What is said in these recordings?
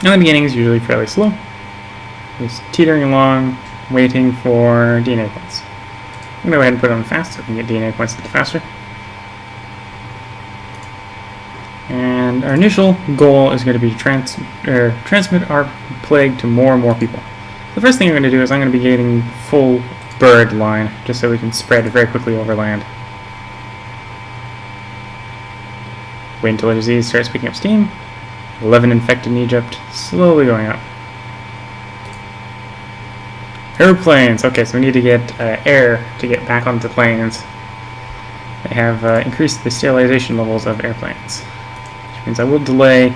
Now the beginning is usually fairly slow. Just teetering along, waiting for DNA points. I'm going to go ahead and put it on fast so we can get DNA points a little faster. And our initial goal is going to be to transmit our plague to more and more people. The first thing I'm going to do is I'm going to be getting full bird line, just so we can spread very quickly over land. Wait until a disease starts picking up steam. 11 infected in Egypt, slowly going up. Airplanes. Okay, so we need to get air to get back onto the planes. They have increased the sterilization levels of airplanes, which means I will delay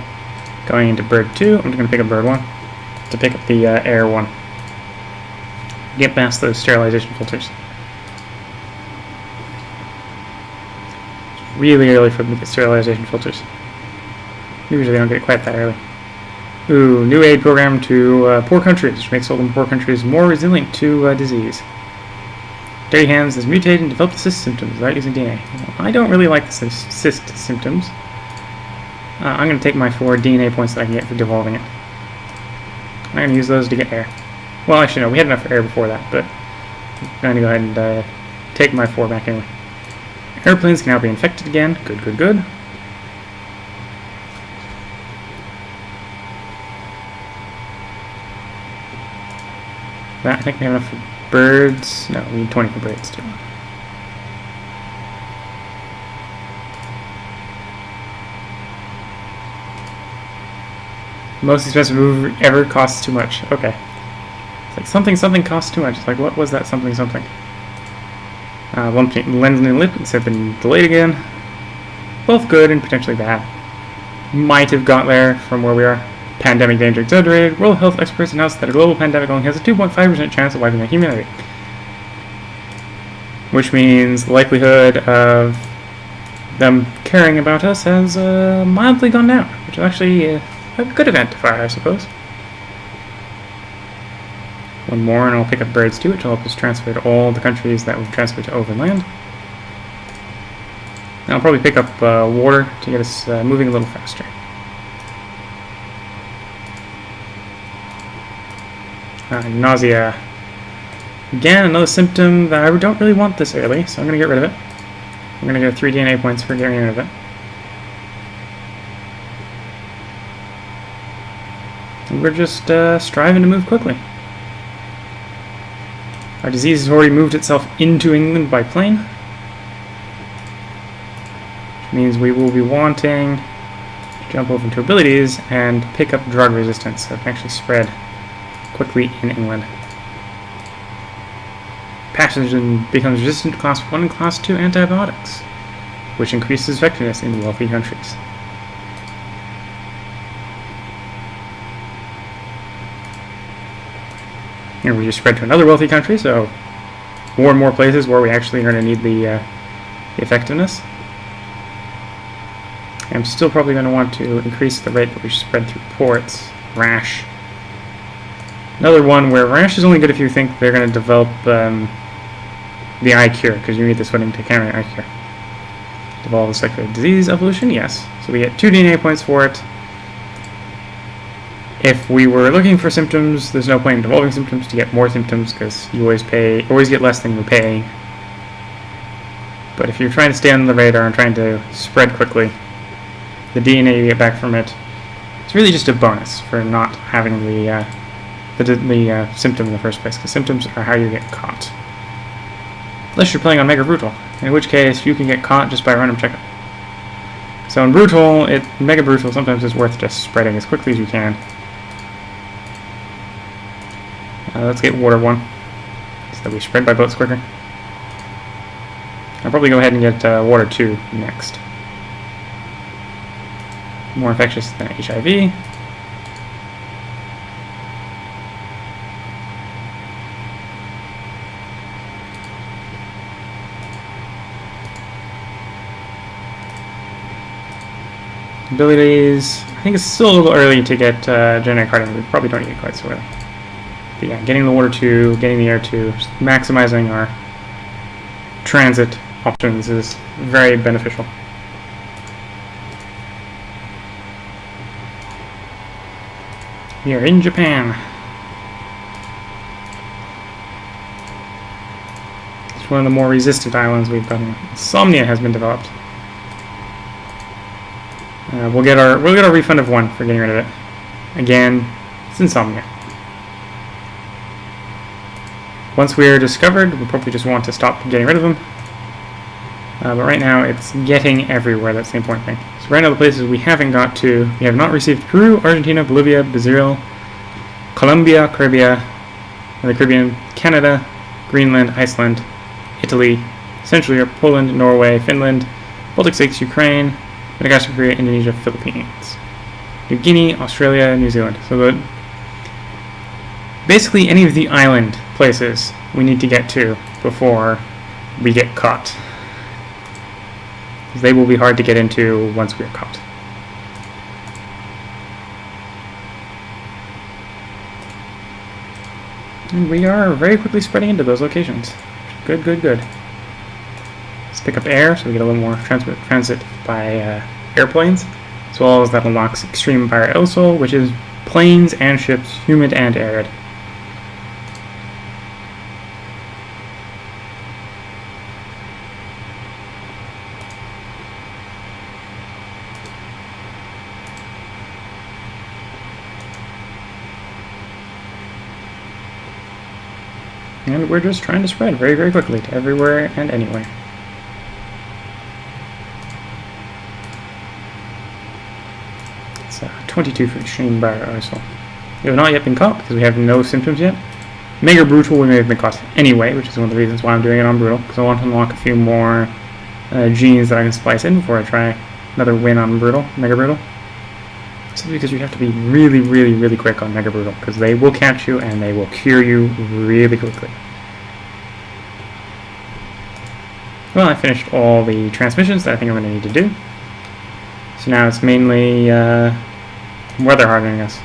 going into bird 2. I'm just going to pick up bird 1 to pick up the air 1. Get past those sterilization filters. It's really early for them to get sterilization filters. Usually they don't get it quite that early. Ooh, new aid program to poor countries, which makes all the poor countries more resilient to disease. Dirty Hands has mutated and developed cyst symptoms without using DNA. Well, I don't really like the cyst symptoms. I'm going to take my 4 DNA points that I can get for devolving it. I'm going to use those to get air. Well, actually no, we had enough air before that, but I'm going to go ahead and take my 4 back anyway. Airplanes can now be infected again. Good, good, good. I think we have enough for birds. No, we need 20 for birds too. Most expensive move ever costs too much. Okay. It's like something costs too much. It's like, what was that something? Lens and lipids have been delayed again. Both good and potentially bad. Might have got there from where we are. Pandemic danger exaggerated. World health experts announced that a global pandemic only has a 2.5% chance of wiping out humanity. Which means the likelihood of them caring about us has mildly gone down. Which is actually a good identifier, I suppose. One more and I'll pick up birds too, which will help us transfer to all the countries that we've transferred to overland. And I'll probably pick up water to get us moving a little faster. Nausea. Again, another symptom that I don't really want this early, so I'm going to get rid of it. I'm going to get 3 DNA points for getting rid of it. And we're just striving to move quickly. Our disease has already moved itself into England by plane, which means we will be wanting to jump over into abilities and pick up drug resistance so it can actually spread quickly in England. Pathogen becomes resistant to class 1 and class 2 antibiotics, which increases effectiveness in wealthy countries. And we just spread to another wealthy country, so more and more places where we actually are going to need the effectiveness. I'm still probably going to want to increase the rate that we spread through ports. Rash. Another one where rash is only good if you think they're going to develop the eye cure, because you need this one to counter eye cure. Devolve the secular disease evolution, yes. So we get 2 DNA points for it. If we were looking for symptoms, there's no point in devolving symptoms to get more symptoms, because you always get less than you're paying. But if you're trying to stay on the radar and trying to spread quickly, the DNA you get back from it, it's really just a bonus for not having the symptom in the first place, because symptoms are how you get caught. Unless you're playing on Mega Brutal, in which case you can get caught just by a random checkup. So in Brutal, Mega Brutal, sometimes it's worth just spreading as quickly as you can. Let's get water 1, so that we spread by boats quicker. I'll probably go ahead and get water 2 next. More infectious than HIV. Abilities. I think it's still a little early to get genetic hardening. We probably don't need it quite so early. But yeah, getting the water 2, getting the air 2, just maximizing our transit options is very beneficial. We are in Japan. It's one of the more resistant islands we've got here. Insomnia has been developed. We'll get our refund of 1 for getting rid of it. Again, it's insomnia. Once we are discovered, we'll probably just want to stop getting rid of them. But right now, it's getting everywhere. That's the important thing. So right now, the places we haven't got to, we have not received Peru, Argentina, Bolivia, Brazil, Colombia, Caribbean, and the Caribbean, Canada, Greenland, Iceland, Italy, Central Europe, Poland, Norway, Finland, Baltic States, Ukraine, Madagascar, Korea, Indonesia, Philippines, New Guinea, Australia, New Zealand. So basically any of the island places we need to get to before we get caught. They will be hard to get into once we are caught. And we are very quickly spreading into those locations. Good, good, good. Let's pick up air so we get a little more transit by airplanes, as well as that unlocks Extreme Fire El Sol, which is planes and ships, humid and arid. And we're just trying to spread very, very quickly to everywhere and anywhere. It's 22 for Extreme Fire El Sol. We have not yet been caught because we have no symptoms yet. Mega Brutal we may have been caught anyway, which is one of the reasons why I'm doing it on Brutal, because I want to unlock a few more genes that I can splice in before I try another win on Brutal, Mega Brutal. Simply because you have to be really, really, really quick on Mega Brutal, because they will catch you and they will cure you really quickly. Well, I finished all the transmissions that I think I'm going to need to do. So now it's mainly weather hardening us.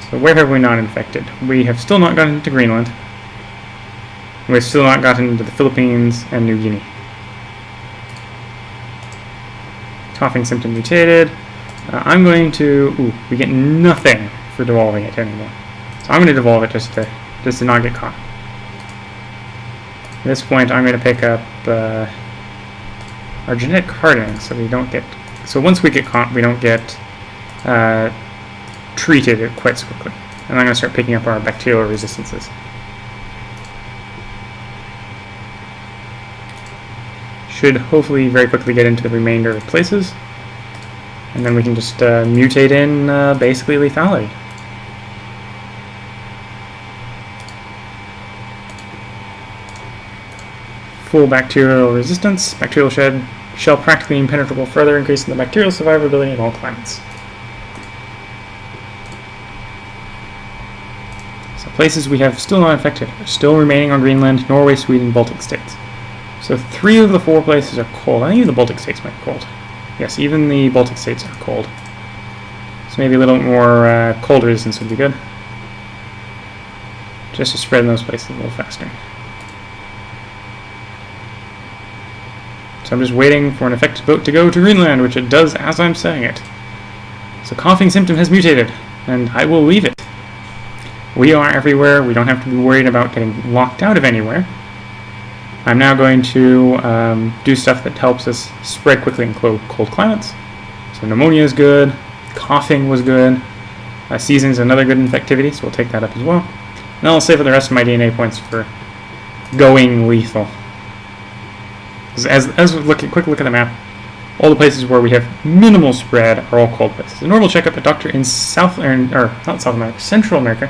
So where have we not infected? We have still not gotten into Greenland. We've still not gotten into the Philippines and New Guinea. Coughing symptom mutated. I'm going to... Ooh, we get nothing for devolving it anymore. So I'm going to devolve it just to not get caught. At this point, I'm going to pick up our genetic hardening, so we don't get... So once we get caught, we don't get treated quite so quickly. And I'm going to start picking up our bacterial resistances. Should hopefully very quickly get into the remainder of places. And then we can just mutate in basically lethality. Full bacterial resistance. Bacterial shell practically impenetrable, further increasing the bacterial survivability in all climates. So places we have still not infected are still remaining on Greenland, Norway, Sweden, Baltic states. So 3 of the 4 places are cold. I think even the Baltic states might be cold. Yes, even the Baltic states are cold. So maybe a little more cold resistance would be good. Just to spread in those places a little faster. So I'm just waiting for an infected boat to go to Greenland, which it does as I'm saying it. So coughing symptom has mutated, and I will leave it. We are everywhere. We don't have to be worried about getting locked out of anywhere. I'm now going to do stuff that helps us spread quickly in cold climates. So pneumonia is good, coughing was good, season is another good infectivity, so we'll take that up as well. And I'll save for the rest of my DNA points for going lethal. As we quick look at the map, all the places where we have minimal spread are all cold places. A normal checkup, a doctor in Central America,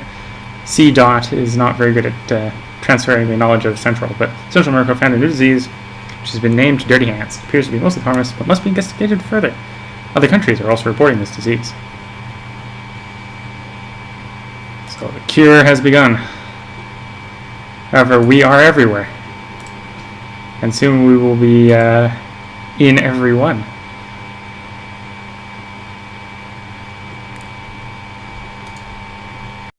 C. Dot is not very good at transferring the knowledge of Central, but Central America found a new disease which has been named Dirty Hands. It appears to be mostly harmless, but must be investigated further. Other countries are also reporting this disease. So the cure has begun. However, we are everywhere. And soon we will be in every one.